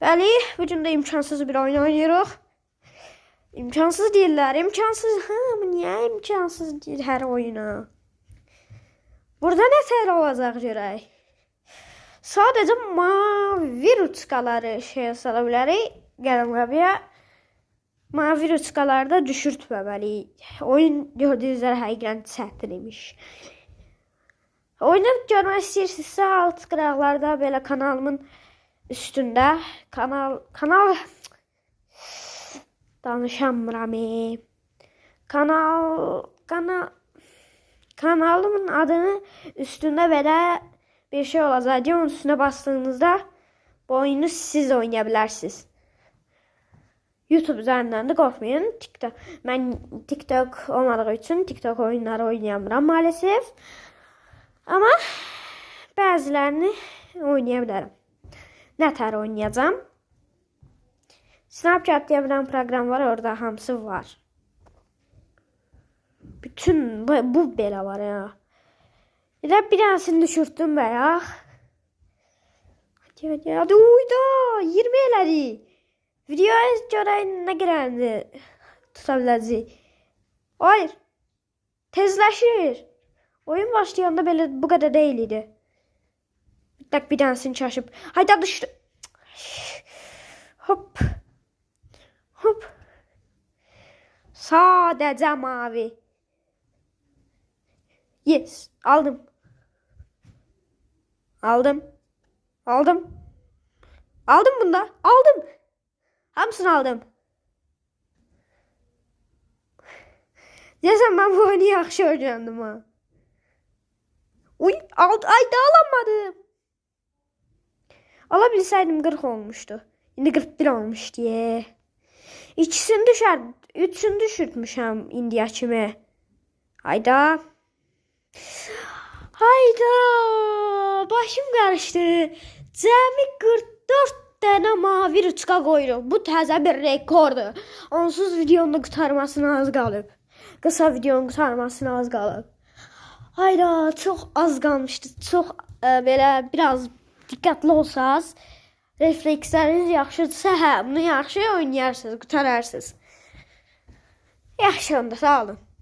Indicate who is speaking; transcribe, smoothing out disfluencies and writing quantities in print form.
Speaker 1: Bəli, bu gün də imkansız bir oyun oynayırıq. İmkansız deyirlər, imkansız. Niyə imkansız deyir hər oyuna? Burada nə tər olacaq görək. Sadəcə mavi ruçkaları sala bilərik. Qələmqabiyə mavi ruçkaları da düşürtməməliyik. Oyun gördüyünüz üzrə həqiqətən çətin imiş. Oyunu görmək istəyirsinizsə alt qıraqlarda belə kanalımın üstündə danışamıram. Kanalımın adını üstündə belə bir şey olacaq. Onun üstünə bastığınızda bu oyunu siz oynaya bilərsiniz. YouTube üzərindən də qorxmayın. Mən TikTok olmadığı üçün TikTok oyunları oynayamıram maalesef. Amma bəzilərini oynaya bilərəm. Nə tər oynayacağım? Snapchat diye bir program var, orada hamısı var. Bütün bu belə var ya. Elə bir tanesini düşürtdüm bayaq. Hadi uyda 20 elədi. Videoya görə nə qədərdi tuta biləcək. Hayır. Tezləşir. Oyun başlayanda belə bu qədər deyil idi. Bir tanesini çaşıb. Hayda düşdü. Hop. Hop. Sadəcə mavi. Yes. Aldım. Aldım bunda. Aldım. Hamısını aldım. Deyəsən mən bu oyunu yaxşı öyrəndim ha. Uy, ay da alamadım. Ala bilsəydim 40 olmuşdu. İndi 41 olmuş diye. Üçünü düşürtmüşəm indiyə kimi. Hayda. Başım qarışdı. Cəmi 44 dənə mavi ruçka qoyuruq. Bu təzə bir rekordur. Onsuz videonun qurtarmasına az qalıb. Qısa videonun qurtarmasına az qalıb. Hayda, çox az qalmışdı. Çox belə biraz diqqətli olsaz, refleksləriniz yaxşıdırsa, bunu yaxşı oynayarsınız, qutararsınız. Yaxşı onda, sağ olun.